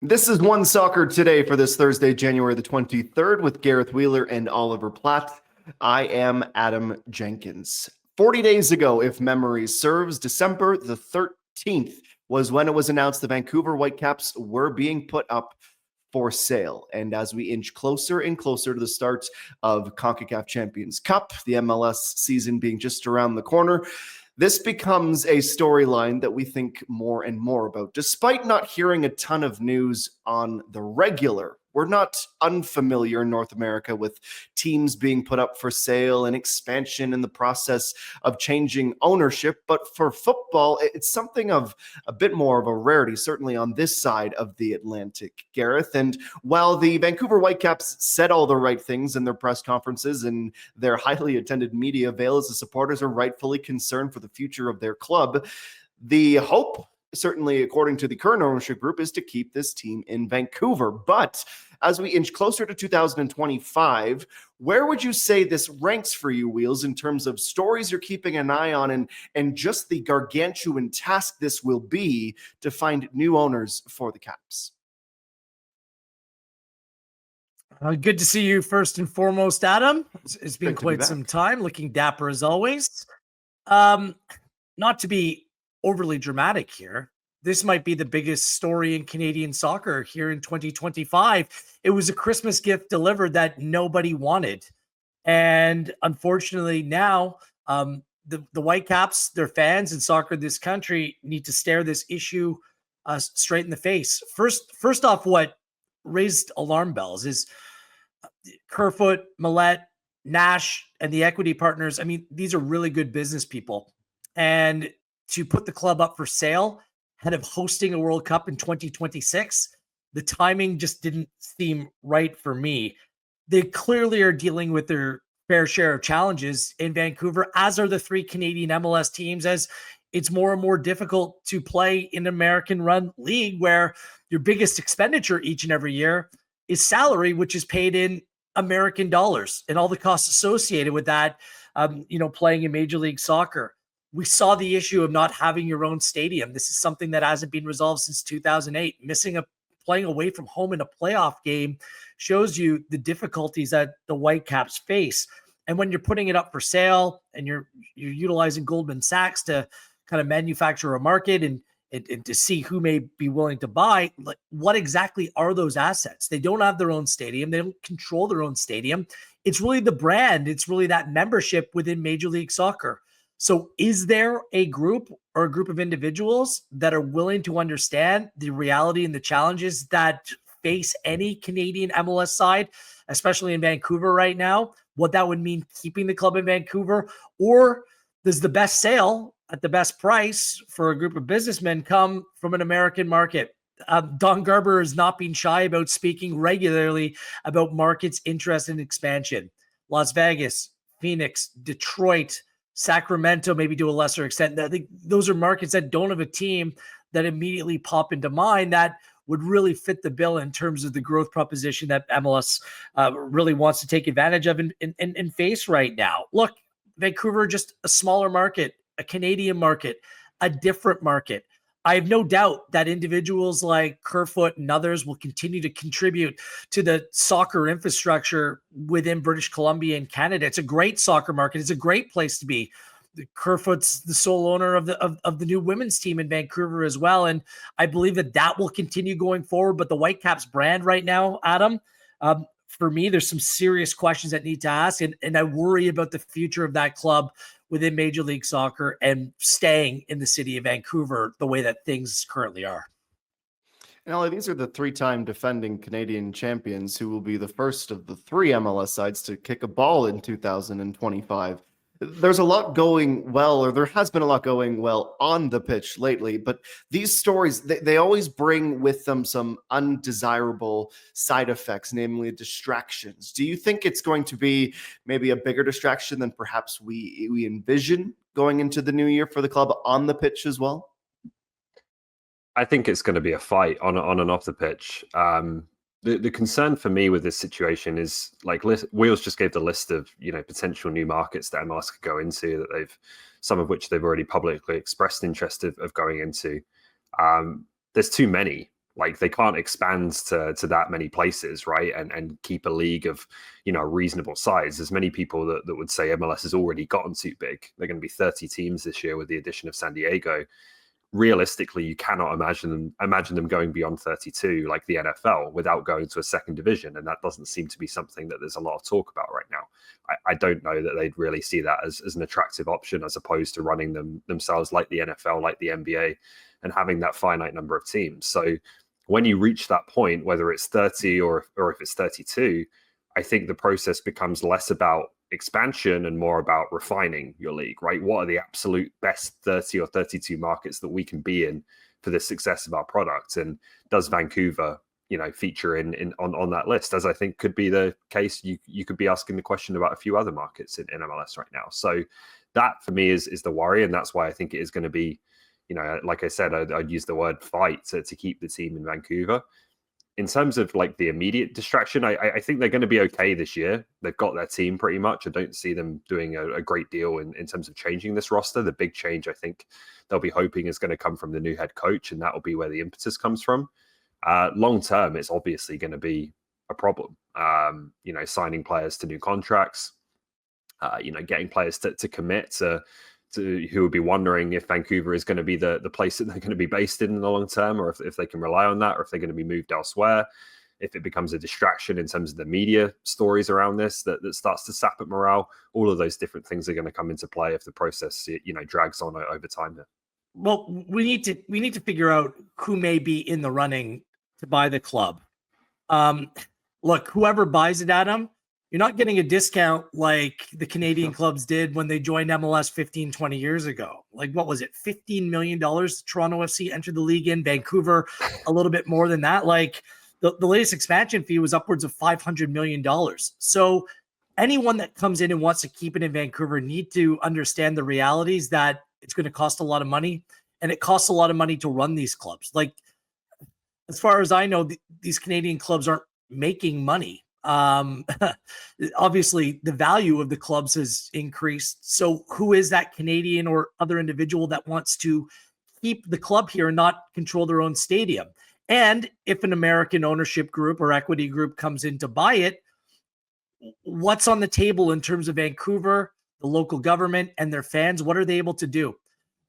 This is One Soccer Today for this Thursday, January the 23rd, with Gareth Wheeler and Oliver Platt. I am Adam Jenkins. 40 days ago, if memory serves, December the 13th was when it was announced the Vancouver Whitecaps were being put up for sale. And as we inch closer and closer to the start of CONCACAF Champions Cup, the MLS season being just around the corner, this becomes a storyline that we think more and more about. Despite not hearing a ton of news on the regular, we're not unfamiliar in North America with teams being put up for sale and expansion in the process of changing ownership. But for football, it's something of a bit more of a rarity, certainly on this side of the Atlantic, Gareth. And while the Vancouver Whitecaps said all the right things in their press conferences and their highly attended media avails, the supporters are rightfully concerned for the future of their club. The hope, certainly according to the current ownership group, is to keep this team in Vancouver. But as we inch closer to 2025, where would you say this ranks for you, Wheels, in terms of stories you're keeping an eye on and just the gargantuan task this will be to find new owners for the Caps? Good to see you first and foremost, Adam. It's been quite some time, looking dapper as always. Not to be overly dramatic here, this might be the biggest story in Canadian soccer here in 2025. It was a Christmas gift delivered that nobody wanted. And unfortunately now, the Whitecaps, their fans and soccer in this country need to stare this issue straight in the face. First off, what raised alarm bells is Kerfoot, Millette, Nash, and the equity partners. I mean, these are really good business people. And to put the club up for sale ahead of hosting a World Cup in 2026, the timing just didn't seem right for me. They clearly are dealing with their fair share of challenges in Vancouver, as are the three Canadian MLS teams, as it's more and more difficult to play in an American-run league where your biggest expenditure each and every year is salary, which is paid in American dollars and all the costs associated with that, playing in Major League Soccer. We saw the issue of not having your own stadium. This is something that hasn't been resolved since 2008. Playing away from home in a playoff game shows you the difficulties that the Whitecaps face. And when you're putting it up for sale and you're utilizing Goldman Sachs to kind of manufacture a market and to see who may be willing to buy, like, what exactly are those assets? They don't have their own stadium. They don't control their own stadium. It's really the brand. It's really that membership within Major League Soccer. So is there a group or a group of individuals that are willing to understand the reality and the challenges that face any Canadian MLS side, especially in Vancouver right now, what that would mean keeping the club in Vancouver? Or does the best sale at the best price for a group of businessmen come from an American market? Don Garber has not been shy about speaking regularly about markets' interest in expansion. Las Vegas, Phoenix, Detroit, Sacramento, maybe to a lesser extent. I think those are markets that don't have a team that immediately pop into mind that would really fit the bill in terms of the growth proposition that MLS really wants to take advantage of and face right now. Look, Vancouver, just a smaller market, a Canadian market, a different market. I have no doubt that individuals like Kerfoot and others will continue to contribute to the soccer infrastructure within British Columbia and Canada. It's a great soccer market. It's a great place to be. Kerfoot's the sole owner of the new women's team in Vancouver as well. And I believe that will continue going forward. But the Whitecaps brand right now, Adam, for me, there's some serious questions that need to ask. And I worry about the future of that club within Major League Soccer and staying in the city of Vancouver the way that things currently are. And Ollie, these are the three-time defending Canadian champions who will be the first of the three MLS sides to kick a ball in 2025. There's a lot going well, or there has been a lot going well on the pitch lately, but these stories, they always bring with them some undesirable side effects, namely distractions. Do you think it's going to be maybe a bigger distraction than perhaps we envision going into the new year for the club on the pitch as well? I think it's going to be a fight on and off the pitch. The concern for me with this situation is, like, Wheels just gave the list of potential new markets that MLS could go into, that some of which they've already publicly expressed interest of going into. There's too many Like they can't expand to that many places, right? And keep a league of, reasonable size. There's many people that would say MLS has already gotten too big. They're going to be 30 teams this year with the addition of San Diego. Realistically, you cannot imagine them going beyond 32 like the NFL without going to a second division. And that doesn't seem to be something that there's a lot of talk about right now. I don't know that they'd really see that as an attractive option, as opposed to running themselves like the NFL, like the NBA, and having that finite number of teams. So when you reach that point, whether it's 30 or if it's 32, I think the process becomes less about expansion and more about refining your league, right? What are the absolute best 30 or 32 markets that we can be in for the success of our product? And does Vancouver, feature on that list? As I think could be the case, you could be asking the question about a few other markets in MLS right now. So that for me is the worry. And that's why I think it is going to be, like I said, I'd use the word fight to keep the team in Vancouver. In terms of like the immediate distraction, I think they're going to be okay this year. They've got their team pretty much. I don't see them doing a great deal in terms of changing this roster. The big change I think they'll be hoping is going to come from the new head coach, and that will be where the impetus comes from. Long term, it's obviously going to be a problem. Signing players to new contracts, getting players to commit to who would be wondering if Vancouver is going to be the place that they're going to be based in the long term, or if they can rely on that, or if they're going to be moved elsewhere. If it becomes a distraction in terms of the media stories around this that starts to sap at morale, all of those different things are going to come into play if the process drags on over time here. Well, we need to figure out who may be in the running to buy the club. Look, whoever buys it, Adam, you're not getting a discount like the Canadian clubs did when they joined MLS 15, 20 years ago. Like, what was it? $15 million Toronto FC entered the league in. Vancouver, a little bit more than that. Like, the latest expansion fee was upwards of $500 million. So anyone that comes in and wants to keep it in Vancouver need to understand the realities that it's going to cost a lot of money, and it costs a lot of money to run these clubs. Like, as far as I know, these Canadian clubs aren't making money. Obviously the value of the clubs has increased. So who is that Canadian or other individual that wants to keep the club here and not control their own stadium? And if an American ownership group or equity group comes in to buy it, what's on the table in terms of Vancouver, the local government, and their fans? What are they able to do?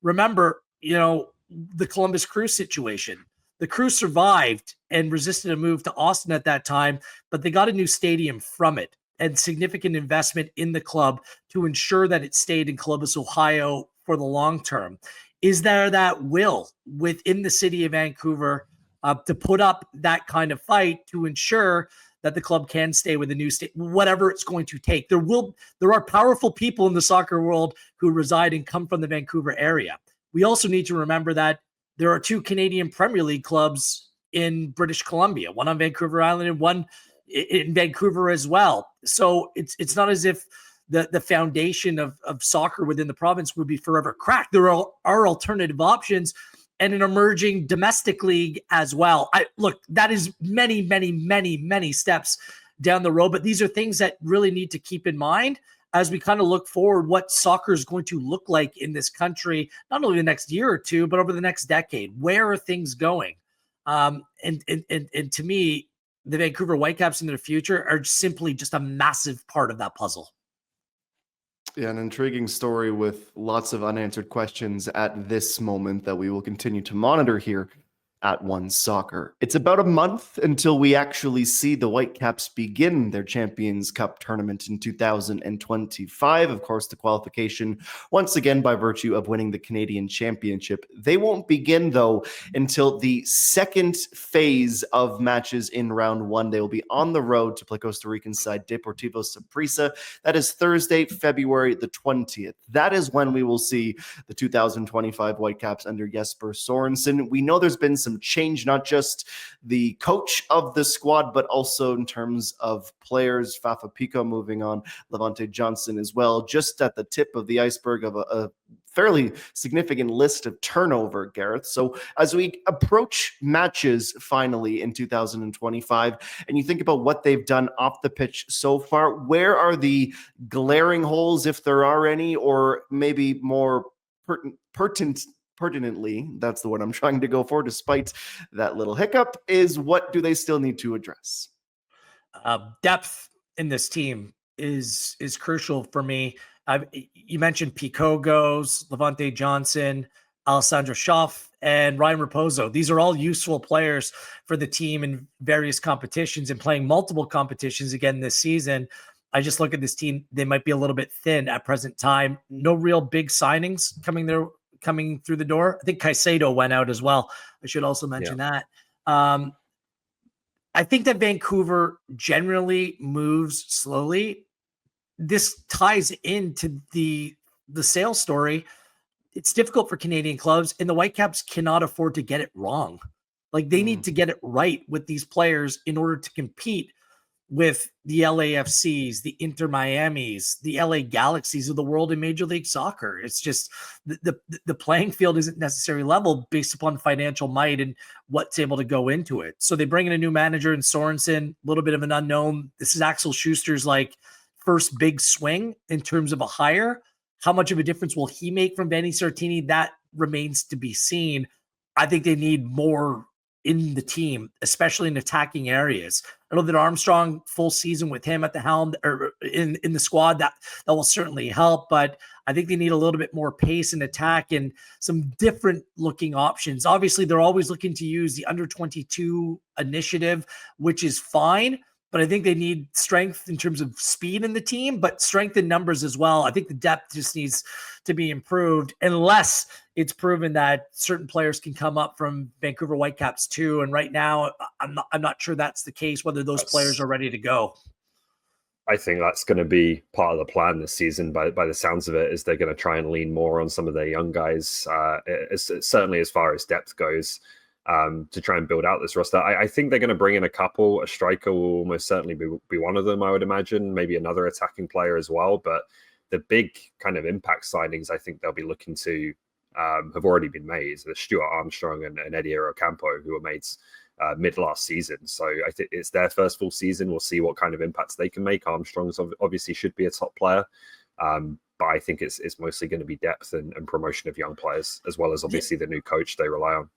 Remember, the Columbus Crew situation. The Crew survived and resisted a move to Austin at that time, but they got a new stadium from it and significant investment in the club to ensure that it stayed in Columbus, Ohio for the long term. Is there that will within the city of Vancouver to put up that kind of fight to ensure that the club can stay with the new state, whatever it's going to take? There are powerful people in the soccer world who reside and come from the Vancouver area. We also need to remember that there are two Canadian Premier League clubs in British Columbia, one on Vancouver Island and one in Vancouver as well. So it's not as if the foundation of soccer within the province would be forever cracked. There are alternative options and an emerging domestic league as well. Look, that is many, many, many, many steps down the road, but these are things that really need to keep in mind as we kind of look forward what soccer is going to look like in this country, not only the next year or two, but over the next decade. Where are things going? And to me, the Vancouver Whitecaps in the future are simply just a massive part of that puzzle. Yeah, an intriguing story with lots of unanswered questions at this moment that we will continue to monitor here at One Soccer. It's about a month until we actually see the Whitecaps begin their Champions Cup tournament in 2025. Of course, the qualification, once again, by virtue of winning the Canadian Championship. They won't begin, though, until the second phase of matches in round one. They will be on the road to play Costa Rican side Deportivo Saprissa. That is Thursday, February the 20th. That is when we will see the 2025 Whitecaps under Jesper Sorensen. We know there's been some change, not just the coach of the squad, but also in terms of players. Fafa Pico moving on, Levante Johnston as well, just at the tip of the iceberg of a fairly significant list of turnover, Gareth. So as we approach matches finally in 2025, and you think about what they've done off the pitch so far, where are the glaring holes, if there are any, or maybe more pertinent pertinently, that's the word I'm trying to go for, despite that little hiccup, is what do they still need to address? Depth in this team is crucial for me. You mentioned Pico goes, Levante Johnson, Alessandro Schaff, and Ryan Raposo. These are all useful players for the team in various competitions and playing multiple competitions again this season. I just look at this team; they might be a little bit thin at present time. No real big signings coming through the door. I think Caicedo went out as well. I should also mention that. I think that Vancouver generally moves slowly. This ties into the sales story. It's difficult for Canadian clubs, and the Whitecaps cannot afford to get it wrong. Like, they need to get it right with these players in order to compete with the LAFCs, the Inter Miamis, the LA Galaxies of the world in Major League Soccer. It's just the playing field isn't necessarily level based upon financial might and what's able to go into it. So they bring in a new manager in Sorensen, a little bit of an unknown. This is Axel Schuster's like first big swing in terms of a hire. How much of a difference will he make from Benny Sartini? That remains to be seen. I think they need more in the team, especially in attacking areas. I know that Armstrong, full season with him at the helm or in the squad, that will certainly help, but I think they need a little bit more pace and attack and some different looking options. Obviously, they're always looking to use the under 22 initiative, which is fine, but I think they need strength in terms of speed in the team, but strength in numbers as well. I think the depth just needs to be improved unless it's proven that certain players can come up from Vancouver Whitecaps too. And right now, I'm not sure that's the case, whether those players are ready to go. I think that's going to be part of the plan this season. By the sounds of it, is they're going to try and lean more on some of their young guys, certainly as far as depth goes, to try and build out this roster. I think they're going to bring in a couple. A striker will almost certainly be one of them, I would imagine. Maybe another attacking player as well. But the big kind of impact signings I think they'll be looking to have already been made. The Stuart Armstrong and Eddie Ocampo, who were made mid last season. So I think it's their first full season. We'll see what kind of impacts they can make. Armstrong's obviously should be a top player. But I think it's mostly going to be depth and promotion of young players, as well as obviously the new coach they rely on.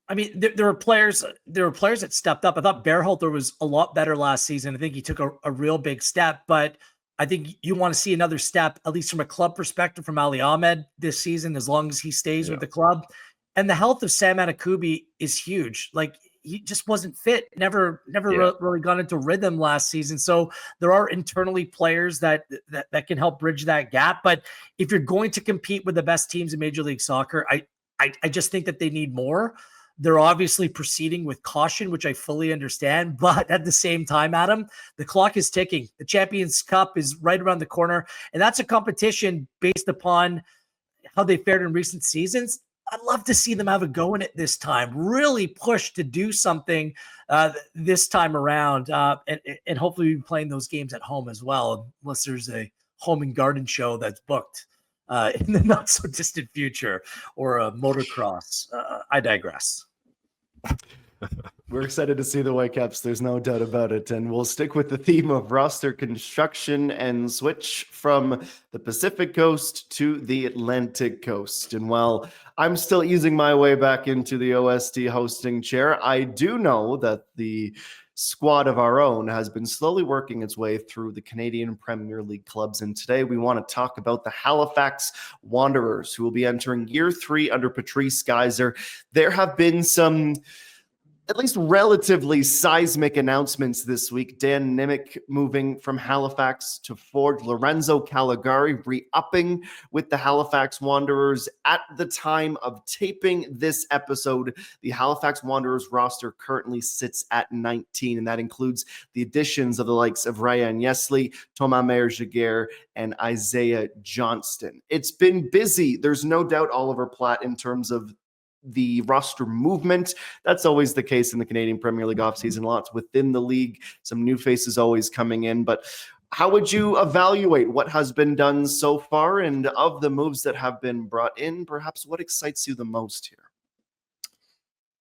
I mean, there were players that stepped up. I thought Berhalter was a lot better last season. I think he took a real big step, but I think you want to see another step, at least from a club perspective, from Ali Ahmed this season, as long as he stays with the club. And the health of Sam Anakubi is huge. Like, he just wasn't fit, never really got into rhythm last season. So there are internally players that can help bridge that gap. But if you're going to compete with the best teams in Major League Soccer, I just think that they need more. They're obviously proceeding with caution, which I fully understand. But at the same time, Adam, the clock is ticking. The Champions Cup is right around the corner. And that's a competition based upon how they fared in recent seasons. I'd love to see them have a go in it this time, really push to do something this time around. And hopefully be playing those games at home as well, unless there's a home and garden show that's booked in the not so distant future, or a motocross. I digress. We're excited to see the Whitecaps. There's no doubt about it. And we'll stick with the theme of roster construction and switch from the Pacific Coast to the Atlantic Coast. And while I'm still easing my way back into the OST hosting chair, I do know that the squad of our own has been slowly working its way through the Canadian Premier League clubs. And today we want to talk about the Halifax Wanderers, who will be entering year 3 under Patrice Geyser. There have been some at least relatively seismic announcements this week. Dan Nimick moving from Halifax to Ford. Lorenzo Caligari re-upping with the Halifax Wanderers. At the time of taping this episode, the Halifax Wanderers roster currently sits at 19, and that includes the additions of the likes of Ryan Yesley, Thomas Meyer-Jaguer, and Isaiah Johnston. It's been busy. There's no doubt Oliver Platt in terms of the roster movement. That's always the case in the Canadian Premier League offseason. Lots within the league, some new faces always coming in. But how would you evaluate what has been done so far, and of the moves that have been brought in, perhaps what excites you the most here?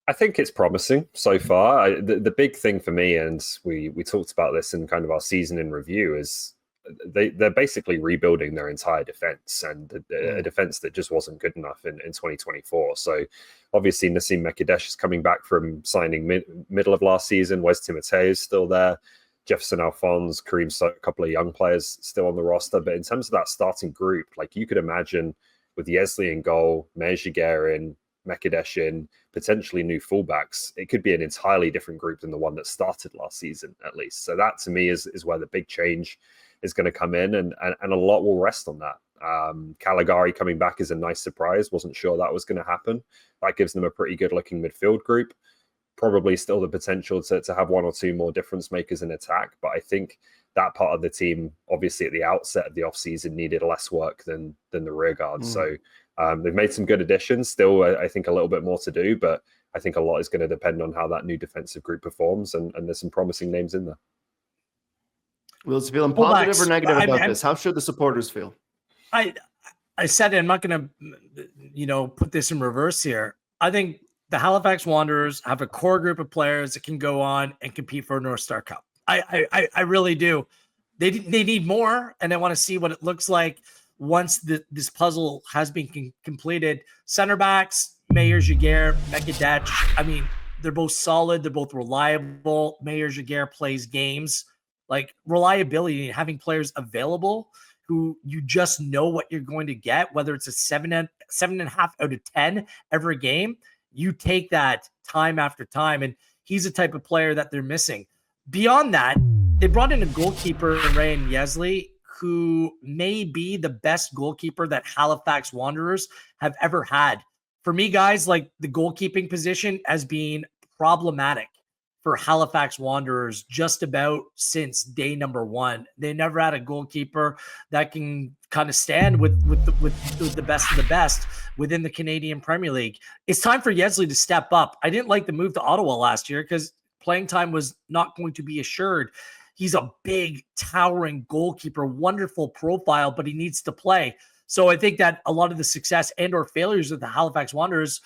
I think it's promising so far. The big thing for me, and we talked about this in kind of our season in review, is they're basically rebuilding their entire defense, and a defense that just wasn't good enough in 2024. So obviously Nassim Mekadesh is coming back from signing middle of last season. Wes Timoteo is still there. Jefferson Alphonse, Kareem So, a couple of young players still on the roster. But in terms of that starting group, like you could imagine with Yesley in goal, Meir Giguère in, Mekadesh in, potentially new fullbacks, it could be an entirely different group than the one that started last season, at least. So that to me is where the big change is going to come in, and a lot will rest on that. Caligari coming back is a nice surprise. Wasn't sure that was going to happen. That gives them a pretty good looking midfield group. Probably still the potential to have one or two more difference makers in attack, but I think that part of the team, obviously at the outset of the offseason, needed less work than the rear guard. So they've made some good additions. Still, I think a little bit more to do, but I think a lot is going to depend on how that new defensive group performs, and there's some promising names in there. Will's feeling positive or negative about this? How should the supporters feel? I said it, I'm not going to, put this in reverse here. I think the Halifax Wanderers have a core group of players that can go on and compete for a North Star Cup. I really do. They need more, and I want to see what it looks like once this puzzle has been completed. Center backs, Meir Giguère, Mekadesh. I mean, they're both solid. They're both reliable. Meir Giguère plays games. Like reliability and having players available who you just know what you're going to get, whether it's a 7.5 out of 10 every game. You take that time after time, and he's the type of player that they're missing. Beyond that, they brought in a goalkeeper, Ryan Yesley, who may be the best goalkeeper that Halifax Wanderers have ever had. For me, guys, like the goalkeeping position has been problematic for Halifax Wanderers just about since day number one. They never had a goalkeeper that can kind of stand with the best of the best within the Canadian Premier League. It's time for Yesley to step up. I didn't like the move to Ottawa last year because playing time was not going to be assured. He's a big, towering goalkeeper, wonderful profile, but he needs to play. So I think that a lot of the success and or failures of the Halifax Wanderers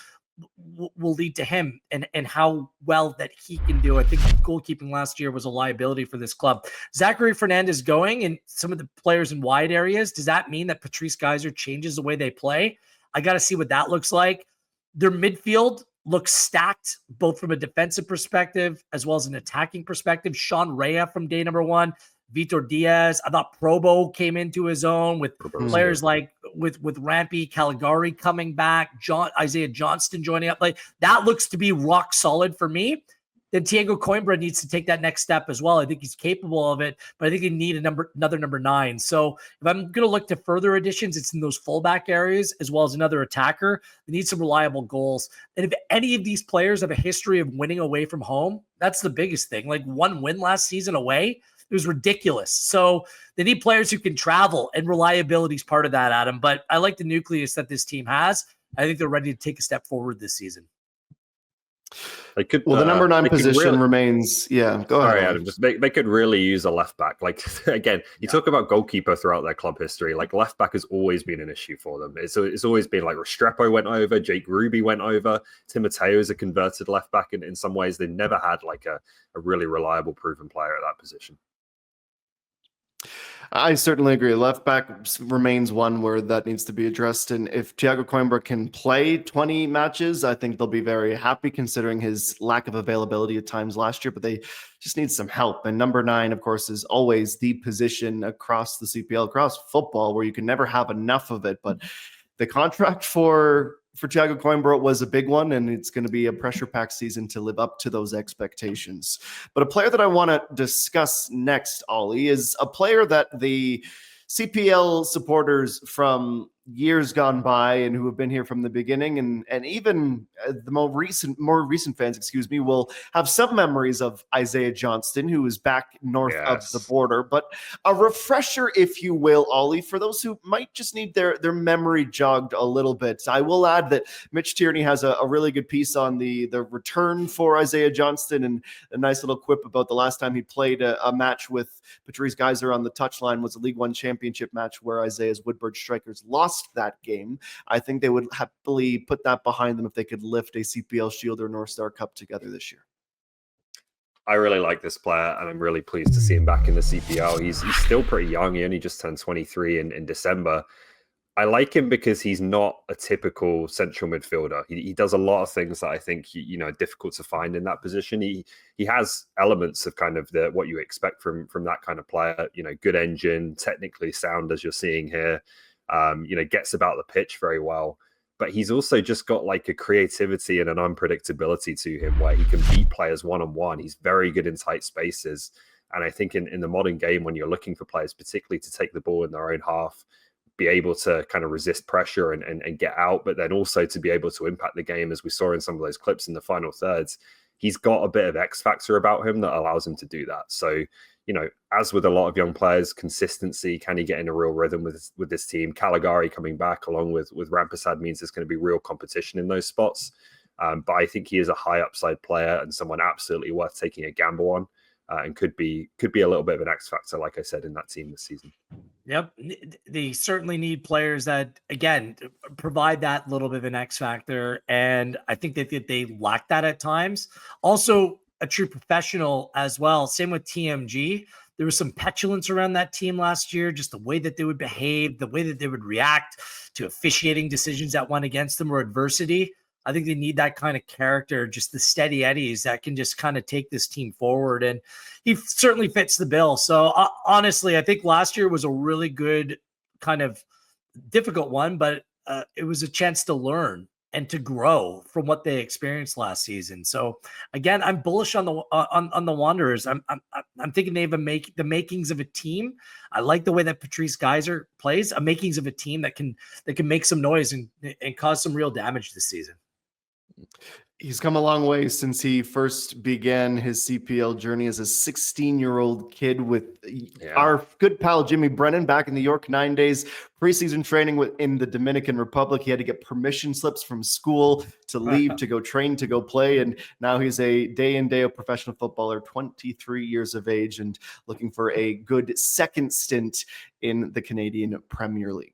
will lead to him and how well that he can do. I think goalkeeping last year was a liability for this club. Zachary Fernandez going and some of the players in wide areas. Does that mean that Patrice Geyser changes the way they play? I got to see what that looks like. Their midfield looks stacked, both from a defensive perspective as well as an attacking perspective. Sean Rea from day number one, Vitor Diaz. I thought Probo came into his own with players like with Rampy, Caligari coming back, Isaiah Johnston joining up. Like that looks to be rock solid for me. Then Thiago Coimbra needs to take that next step as well. I think he's capable of it, but I think they need another number 9. So if I'm going to look to further additions, it's in those fullback areas as well as another attacker. They need some reliable goals. And if any of these players have a history of winning away from home, that's the biggest thing. Like one win last season away, it was ridiculous. So they need players who can travel, and reliability is part of that, Adam. But I like the nucleus that this team has. I think they're ready to take a step forward this season. They could, the number 9 position remains. Yeah, go ahead. Sorry, Adam. Just they could really use a left back. Like again, you talk about goalkeeper throughout their club history. Like left back has always been an issue for them. It's always been like Restrepo went over, Jake Ruby went over, Timoteo is a converted left back. In some ways, they never had like a really reliable, proven player at that position. I certainly agree. Left back remains one where that needs to be addressed. And if Thiago Coimbra can play 20 matches, I think they'll be very happy considering his lack of availability at times last year, but they just need some help. And number 9, of course, is always the position across the CPL, across football, where you can never have enough of it. But the contract for Thiago Coimbra was a big one, and it's going to be a pressure-packed season to live up to those expectations. But a player that I want to discuss next, Ollie, is a player that the CPL supporters from years gone by and who have been here from the beginning and even the more recent fans, will have some memories of Isaiah Johnston, who is back north of the border. But a refresher, if you will, Ollie, for those who might just need their memory jogged a little bit. I will add that Mitch Tierney has a really good piece on the return for Isaiah Johnston, and a nice little quip about the last time he played a match with Patrice Geyser on the touchline was a League One championship match where Isaiah's Woodbridge Strikers lost that game. I think they would happily put that behind them if they could lift a CPL Shield or North Star Cup together this year. I really like this player, and I'm really pleased to see him back in the CPL. He's still pretty young. He only just turned 23 in December. I like him because he's not a typical central midfielder. He does a lot of things that I think are difficult to find in that position. He has elements of kind of what you expect from that kind of player. Good engine, technically sound as you're seeing here. Gets about the pitch very well. But he's also just got like a creativity and an unpredictability to him where he can beat players one-on-one. He's very good in tight spaces. And I think in the modern game, when you're looking for players, particularly to take the ball in their own half, be able to kind of resist pressure and get out, but then also to be able to impact the game, as we saw in some of those clips in the final thirds, he's got a bit of X factor about him that allows him to do that. So, as with a lot of young players, consistency, can he get in a real rhythm with this team? Caligari coming back along with Rampersad means there's going to be real competition in those spots. But I think he is a high upside player and someone absolutely worth taking a gamble on. And could be a little bit of an X factor, like I said, in that team this season. Yep. They certainly need players that, again, provide that little bit of an X factor. And I think that they lack that at times. Also, a true professional as well. Same with TMG. There was some petulance around that team last year, just the way that they would behave, the way that they would react to officiating decisions that went against them or adversity. I think they need that kind of character, just the steady eddies that can just kind of take this team forward. And he certainly fits the bill. So honestly, I think last year was a really good kind of difficult one, but it was a chance to learn and to grow from what they experienced last season. So again, I'm bullish on the Wanderers. I'm thinking they have the makings of a team. I like the way that Patrice Geyser plays, a makings of a team that can make some noise and cause some real damage this season. He's come a long way since he first began his CPL journey as a 16-year-old kid with our good pal Jimmy Brennan back in New York, 9 days preseason training in the Dominican Republic. He had to get permission slips from school to leave, to go train, to go play. And now he's a day in, day out professional footballer, 23 years of age, and looking for a good second stint in the Canadian Premier League.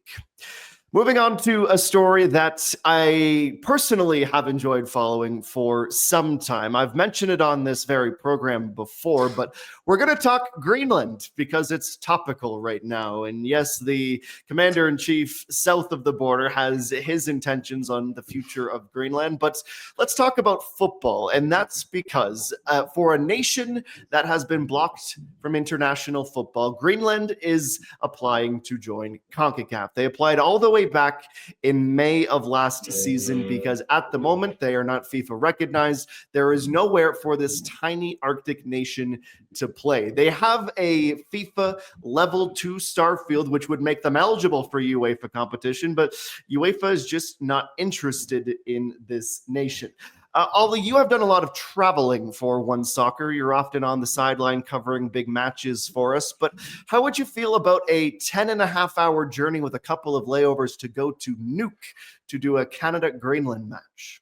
Moving on to a story that I personally have enjoyed following for some time. I've mentioned it on this very program before, but we're going to talk Greenland because it's topical right now. And yes, the commander-in-chief south of the border has his intentions on the future of Greenland, but let's talk about football. And that's because for a nation that has been blocked from international football, Greenland is applying to join CONCACAF. They applied all the way back in May of last season because at the moment they are not FIFA recognized. There is nowhere for this tiny Arctic nation to play. They have a FIFA level 2 star field, which would make them eligible for UEFA competition, but UEFA is just not interested in this nation. Although you have done a lot of traveling for One Soccer, you're often on the sideline covering big matches for us, but how would you feel about a 10.5-hour journey with a couple of layovers to go to Nuuk to do a Canada-Greenland match?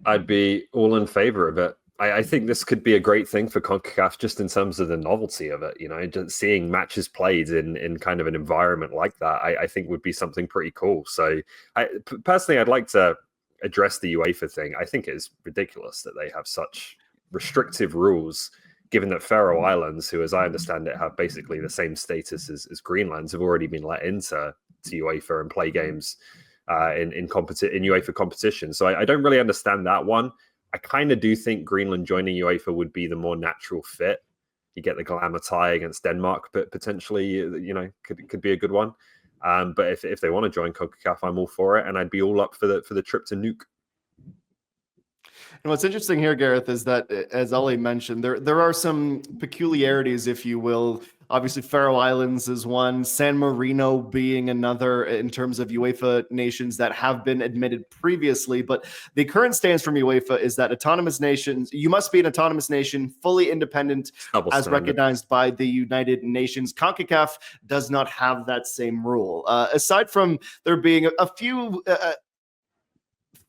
I'd be all in favor of it. I think this could be a great thing for CONCACAF just in terms of the novelty of it. Just seeing matches played in kind of an environment like that, I think would be something pretty cool. So personally, I'd like to address the UEFA thing. I think it's ridiculous that they have such restrictive rules, given that Faroe Islands, who, as I understand it, have basically the same status as Greenland, have already been let into UEFA and play games in UEFA competition. So I don't really understand that one. I kind of do think Greenland joining UEFA would be the more natural fit. You get the glamour tie against Denmark, but potentially, could be a good one. But if they want to join CONCACAF, I'm all for it, and I'd be all up for the trip to Nuuk. And what's interesting here, Gareth, is that, as Ollie mentioned, there are some peculiarities, if you will. Obviously, Faroe Islands is one, San Marino being another in terms of UEFA nations that have been admitted previously. But the current stance from UEFA is that autonomous nations, you must be an autonomous nation, fully independent, as recognized by the United Nations. CONCACAF does not have that same rule. Aside from there being a few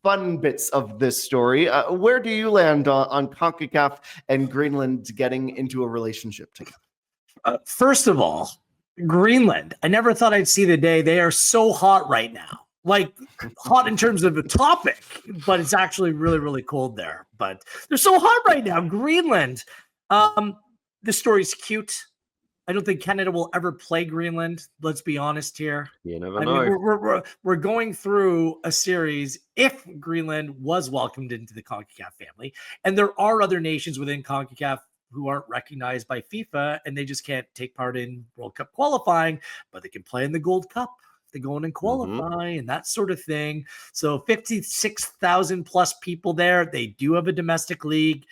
fun bits of this story, where do you land on CONCACAF and Greenland getting into a relationship together? First of all, Greenland. I never thought I'd see the day. They are so hot right now. like hot in terms of the topic, but it's actually really, really cold there. But they're so hot right now. Greenland. This story's cute. I don't think Canada will ever play Greenland. Let's be honest here. You never I know. mean, we're going through a series if Greenland was welcomed into the CONCACAF family, and there are other nations within CONCACAF who aren't recognized by FIFA, and they just can't take part in World Cup qualifying, but they can play in the Gold Cup. They go in and qualify and that sort of thing. So 56,000 plus people there. They do have a domestic league.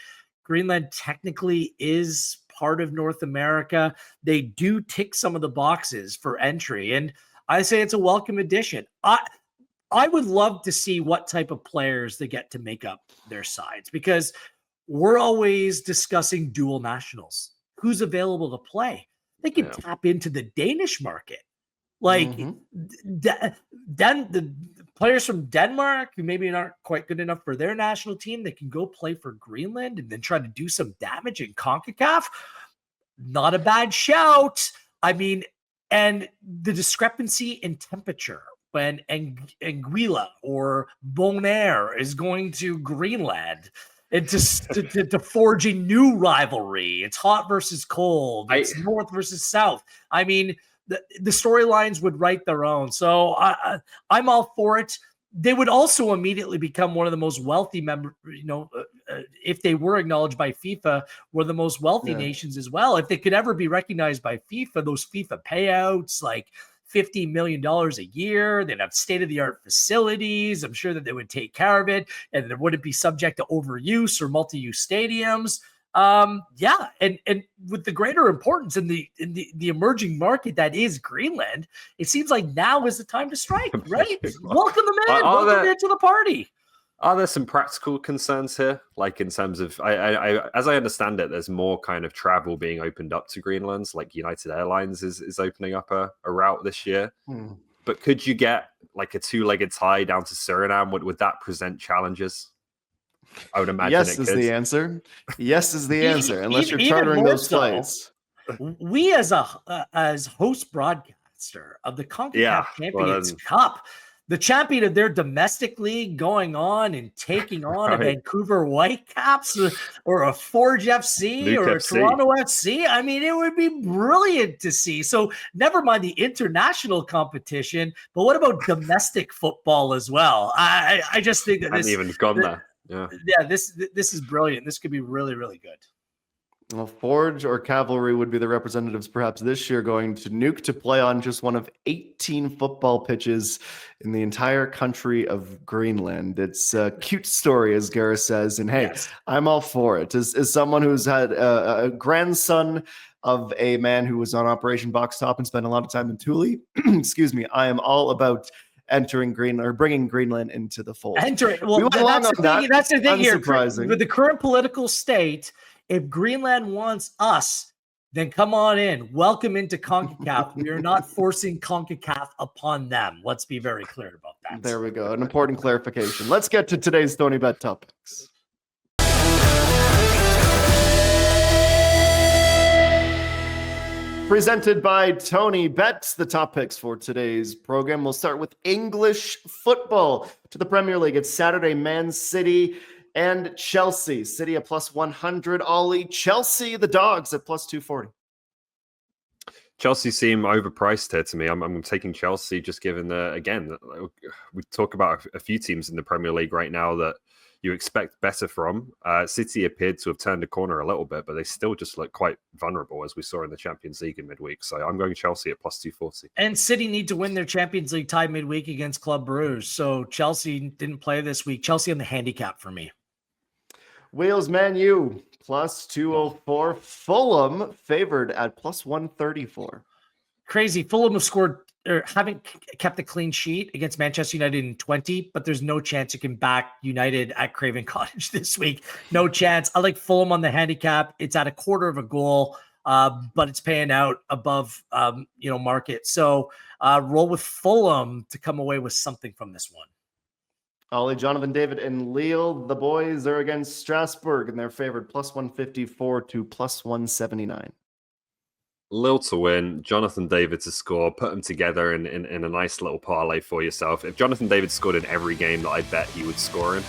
Greenland technically is part of North America. They do tick some of the boxes for entry, and I say it's a welcome addition. I would love to see what type of players they get to make up their sides, because we're always discussing dual nationals. Who's available to play? They can tap into the Danish market. Like the players from Denmark who maybe aren't quite good enough for their national team, they can go play for Greenland and then try to do some damage in CONCACAF. Not a bad shout. I mean, and the discrepancy in temperature when Anguilla or Bonaire is going to Greenland and to forge a new rivalry. It's hot versus cold. It's north versus south. I mean, the storylines would write their own. So I'm all for it. They would also immediately become one of the most wealthy members, if they were acknowledged by FIFA, were the most wealthy nations as well. If they could ever be recognized by FIFA, those FIFA payouts, like $50 million a year, they'd have state-of-the-art facilities. I'm sure that they would take care of it, and it wouldn't be subject to overuse or multi-use stadiums. And with the greater importance in the emerging market that is Greenland, it seems like now is the time to strike, right? Welcome them in. Welcome them into the party. Are there some practical concerns here? Like in terms of, as I understand it, there's more kind of travel being opened up to Greenland. Like United Airlines is opening up a route this year. But could you get like a two-legged tie down to Suriname? Would that present challenges? I would imagine yes is the answer. Yes is the answer, unless you're chartering those flights. We as host broadcaster of the CONCACAF Champions Cup, the champion of their domestic league, going on and taking on a Vancouver Whitecaps or a Forge FC or a Toronto FC. I mean, it would be brilliant to see. So never mind the international competition, but what about domestic football as well? I just think that I haven't even gone there. This is brilliant. This could be really, really good. Well, Forge or Cavalry would be the representatives perhaps this year going to Nuke to play on just one of 18 football pitches in the entire country of Greenland. It's a cute story, as Gareth says, and hey, I'm all for it. As someone who's had a grandson of a man who was on Operation Box Top and spent a lot of time in Thule, excuse me, I am all about entering Greenland or bringing Greenland into the fold. That's the thing here. With the current political state, if Greenland wants us, then come on in. Welcome into CONCACAF. We are not forcing CONCACAF upon them. Let's be very clear about that. There we go. An important clarification. Let's get to today's Tony Bet topics. Presented by Tony Bet, the top picks for today's program. We'll start with English football to the Premier League. It's Saturday, Man City and Chelsea. City at plus 100, Ollie. Chelsea, the Dogs at plus 240. Chelsea seem overpriced here to me. I'm taking Chelsea just given we talk about a few teams in the Premier League right now that you expect better from. City appeared to have turned a corner a little bit, but they still just look quite vulnerable, as we saw in the Champions League in midweek. So I'm going Chelsea at plus 240. And City need to win their Champions League tie midweek against Club Brugge. So Chelsea didn't play this week. Chelsea on the handicap for me. Wales, Man U, plus 204. Fulham favored at plus 134. Crazy. Fulham have scored or haven't kept a clean sheet against Manchester United in 20, but there's no chance you can back United at Craven Cottage this week. No chance. I like Fulham on the handicap. It's at a quarter of a goal, but it's paying out above, market. So roll with Fulham to come away with something from this one. Ollie, Jonathan David, and Lille. The boys are against Strasbourg, and they're favored plus 154 to plus 179. Lille to win, Jonathan David to score, put them together in a nice little parlay for yourself. If Jonathan David scored in every game that I bet he would score in,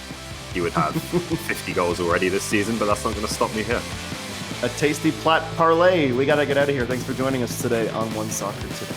he would have 50 goals already this season, but that's not going to stop me here. A tasty Platt parlay. We got to get out of here. Thanks for joining us today on One Soccer Today.